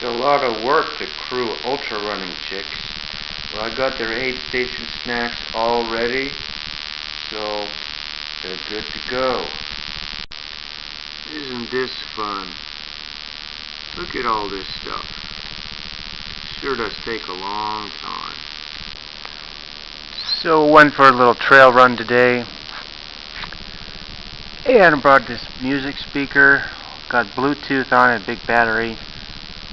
a lot of work to crew Ultra Running Chick. Well, I got their aid station snacks all ready, so they're good to go. Isn't this fun? Look at all this stuff. Sure does take a long time. So went for a little trail run today, and I brought this music speaker. Got Bluetooth on it, big battery.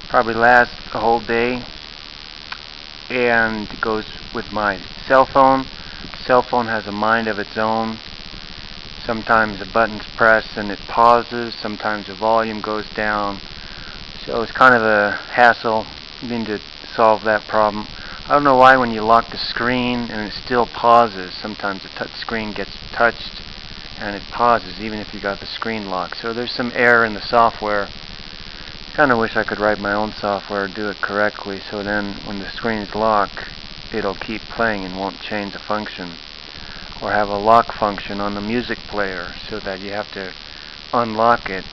Probably lasts a whole day. And it goes with my cell phone. Cell phone has a mind of its own. Sometimes a button's pressed and it pauses. Sometimes the volume goes down. So it's kind of a hassle needing to solve that problem. I don't know why when you lock the screen and it still pauses. Sometimes the touch screen gets touched and it pauses even if you got the screen locked. So there's some error in the software. Kind of wish I could write my own software, do it correctly, so then when the screen's locked, it'll keep playing and won't change the function. Or have a lock function on the music player so that you have to unlock it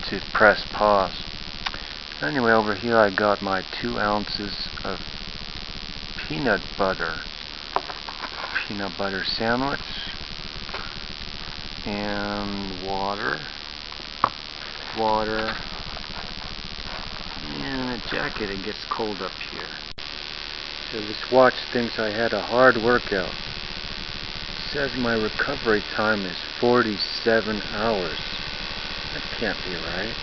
to press pause. Anyway, over here I got my 2 ounces of peanut butter sandwich, and water, and a jacket. It gets cold up here. So this watch thinks I had a hard workout. It says my recovery time is 47 hours. That can't be right.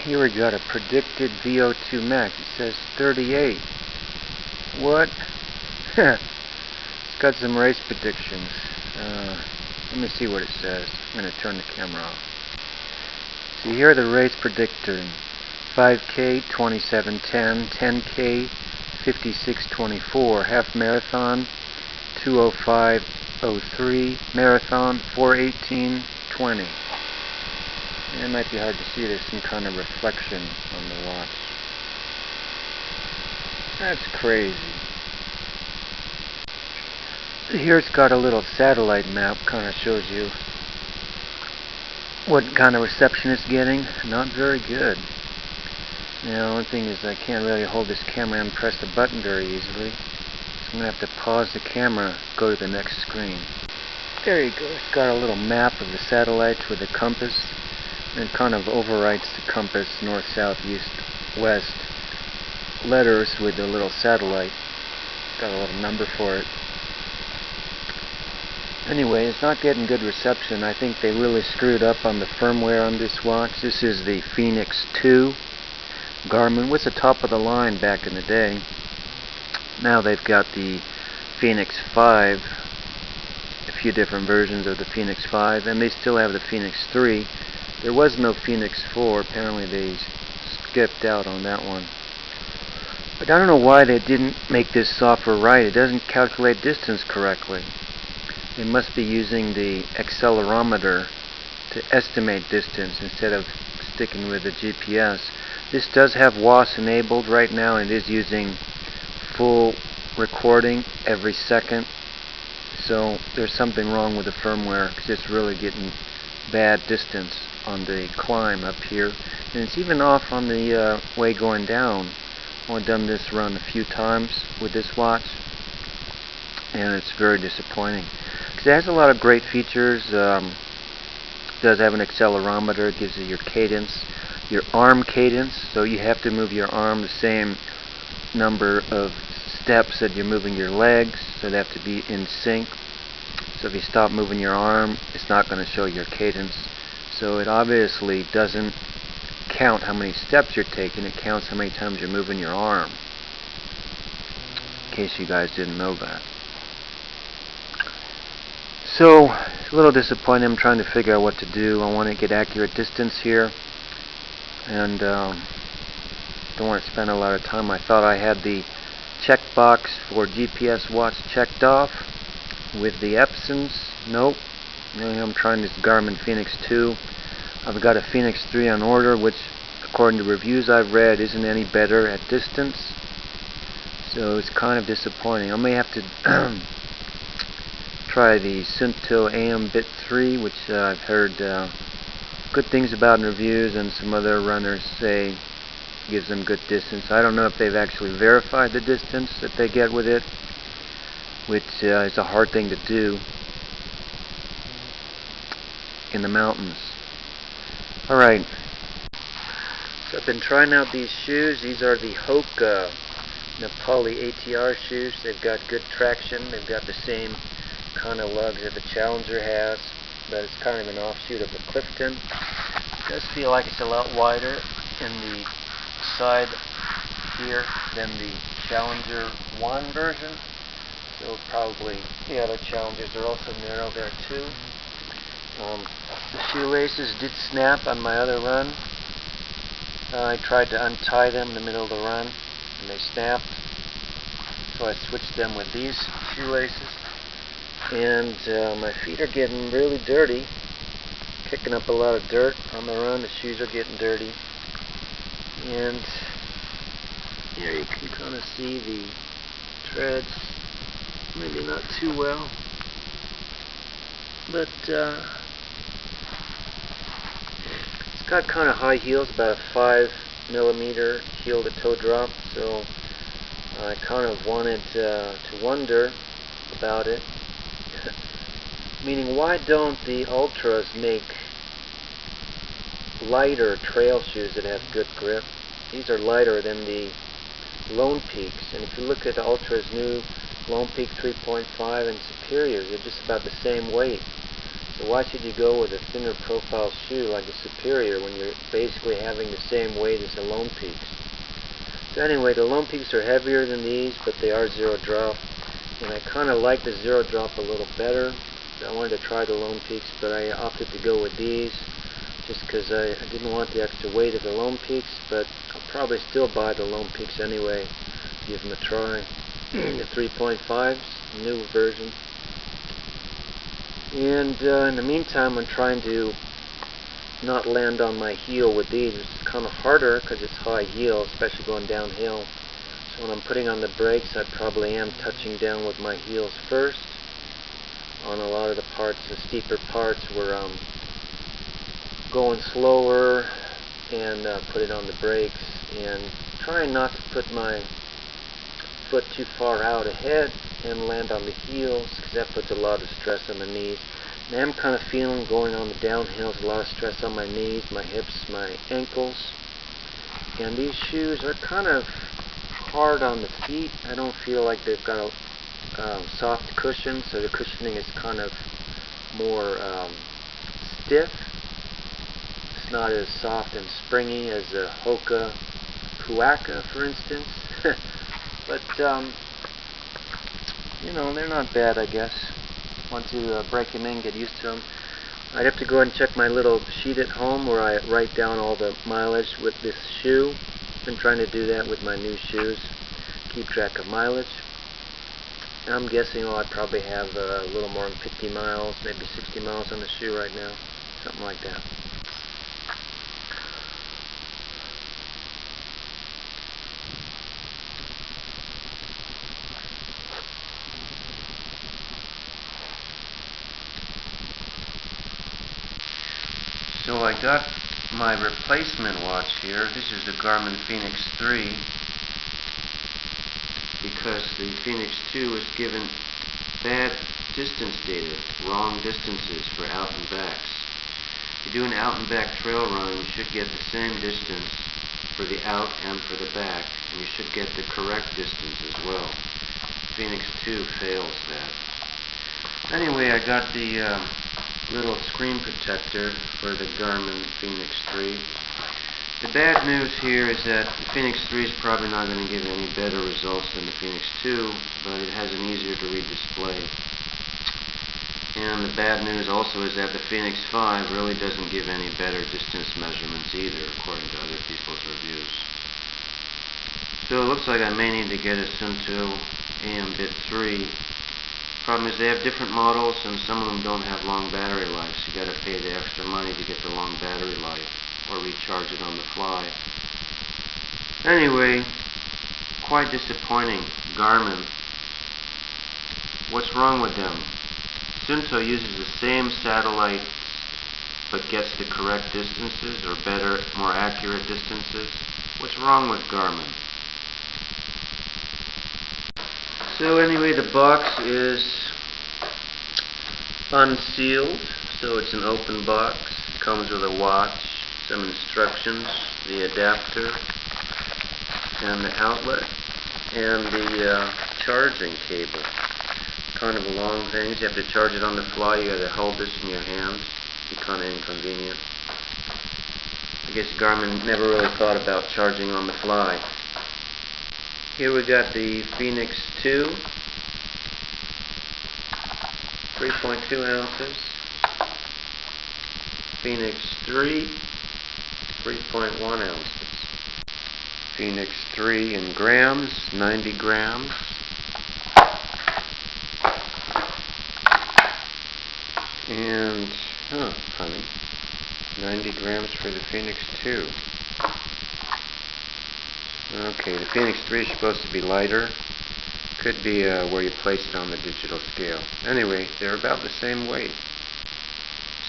Here we got a predicted VO2 max. It says 38. What? It's got some race predictions. Let me see what it says. I'm going to turn the camera off. See, here are the race predictors. 5K, 27:10, 10K, 56:24, half marathon, 2:05:03, marathon, 4:18:20. It might be hard to see. There's some kind of reflection on the watch. That's crazy. Here it's got a little satellite map, kind of shows you what kind of reception it's getting. Not very good. Now, one thing is I can't really hold this camera and press the button very easily. So I'm going to have to pause the camera, go to the next screen. There you go. It's got a little map of the satellites with a compass. And it kind of overwrites the compass, north, south, east, west letters with a little satellite. Got a little number for it. Anyway, it's not getting good reception. I think they really screwed up on the firmware on this watch. This is the Fenix 2. Garmin was the top of the line back in the day. Now they've got the Fenix 5, a few different versions of the Fenix 5, and they still have the Fenix 3. There was no Fenix 4. Apparently they skipped out on that one. But I don't know why they didn't make this software right. It doesn't calculate distance correctly. They must be using the accelerometer to estimate distance instead of sticking with the GPS. This does have WAS enabled right now, and it is using full recording every second. So there's something wrong with the firmware because it's really getting bad distance on the climb up here. And it's even off on the way going down. I've done this run a few times with this watch, and it's very disappointing. It has a lot of great features. It does have an accelerometer. It gives you your cadence, your arm cadence, so you have to move your arm the same number of steps that you're moving your legs, so they have to be in sync. So if you stop moving your arm, it's not going to show your cadence. So it obviously doesn't count how many steps you're taking, it counts how many times you're moving your arm. In case you guys didn't know that. So, it's a little disappointing. I'm trying to figure out what to do. I want to get accurate distance here, and don't want to spend a lot of time. I thought I had the checkbox for GPS watch checked off with the Epsons. Nope. Now I'm trying this Garmin Fenix 2. I've got a Fenix 3 on order, which, according to reviews I've read, isn't any better at distance. So it's kind of disappointing. I may have to try the Suunto AM Bit 3, which I've heard good things about in reviews, and some other runners say gives them good distance. I don't know if they've actually verified the distance that they get with it, which is a hard thing to do in the mountains. Alright, so I've been trying out these shoes. These are the Hoka Nepali ATR shoes. They've got good traction. They've got the same kind of lugs that the Challenger has, but it's kind of an offshoot of the Clifton. It does feel like it's a lot wider in the side here than the Challenger 1 version. So probably the other Challengers are also narrow there too. The shoelaces did snap on my other run. I tried to untie them in the middle of the run and they snapped. So I switched them with these shoelaces. And my feet are getting really dirty. Kicking up a lot of dirt on the run. The shoes are getting dirty. And here you can kind of see the treads. Maybe not too well. But it's got kind of high heels, about a 5mm heel to toe drop, so I kind of wanted to wonder about it. Meaning, why don't the Ultras make lighter trail shoes that have good grip? These are lighter than the Lone Peaks, and if you look at the Ultra's new Lone Peak 3.5 and Superior, they're just about the same weight. So why should you go with a thinner profile shoe like the Superior when you're basically having the same weight as the Lone Peaks? So anyway, the Lone Peaks are heavier than these, but they are zero drop. And I kind of like the zero drop a little better. So I wanted to try the Lone Peaks, but I opted to go with these just because I didn't want the extra weight of the Lone Peaks, but I'll probably still buy the Lone Peaks anyway, give them a try. The 3.5s, new version. And in the meantime, I'm trying to not land on my heel with these. It's kind of harder because it's high heel, especially going downhill. So when I'm putting on the brakes, I probably am touching down with my heels first. On a lot of the parts, the steeper parts, where I'm going slower and put it on the brakes and trying not to put my foot too far out ahead and land on the heels, because that puts a lot of stress on the knees. And I'm kind of feeling going on the downhills a lot of stress on my knees, my hips, my ankles. And these shoes are kind of hard on the feet. I don't feel like they've got a soft cushion, so the cushioning is kind of more stiff. It's not as soft and springy as a Hoka Huaka, for instance. But you know, they're not bad, I guess. Once you break them in, get used to them. I'd have to go and check my little sheet at home where I write down all the mileage with this shoe. Been trying to do that with my new shoes, keep track of mileage. And I'm guessing I probably have a little more than 50 miles, maybe 60 miles on the shoe right now, something like that. So I got my replacement watch here. This is the Garmin Fenix 3, because the Fenix 2 was given bad distance data, wrong distances for out and backs. If you do an out and back trail run, you should get the same distance for the out and for the back, and you should get the correct distance as well. Fenix 2 fails that. Anyway, I got the little screen protector for the Garmin Fenix 3. The bad news here is that the Fenix 3 is probably not going to give any better results than the Fenix 2, but it has an easier to read display. And the bad news also is that the Fenix 5 really doesn't give any better distance measurements either, according to other people's reviews. So it looks like I may need to get a Suunto AMBIT 3. Problem is they have different models, and some of them don't have long battery life, so you got to pay the extra money to get the long battery life or recharge it on the fly. Anyway, quite disappointing. Garmin, what's wrong with them? Suunto uses the same satellite but gets the correct distances, or better, more accurate distances. What's wrong with Garmin? So anyway, the box is unsealed, so it's an open box. It comes with a watch, some instructions, the adapter, and the outlet, and the charging cable. Kind of a long thing. You have to charge it on the fly. You got to hold this in your hand. Be kind of inconvenient. I guess Garmin never really thought about charging on the fly. Here we got the Fenix 2, 3.2 ounces. Fenix 3, 3.1 ounces. Fenix 3 in grams, 90 grams. And, funny, 90 grams for the Fenix 2. Okay, the Fenix 3 is supposed to be lighter. Could be where you place it on the digital scale. Anyway, they're about the same weight.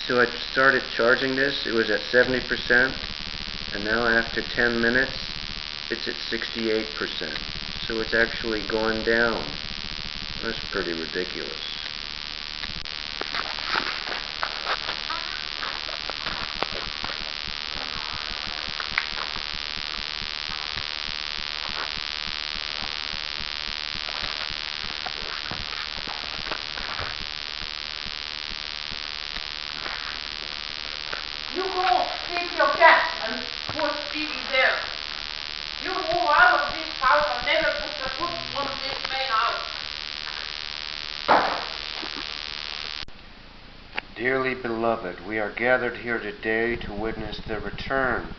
So I started charging this. It was at 70%, and now after 10 minutes, it's at 68%. So it's actually going down. That's pretty ridiculous. You go take your cat and put Stevie there. You move out of this house and never put the foot on this main house. Dearly beloved, we are gathered here today to witness the return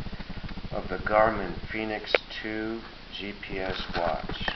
of the Garmin Fenix 2 GPS watch.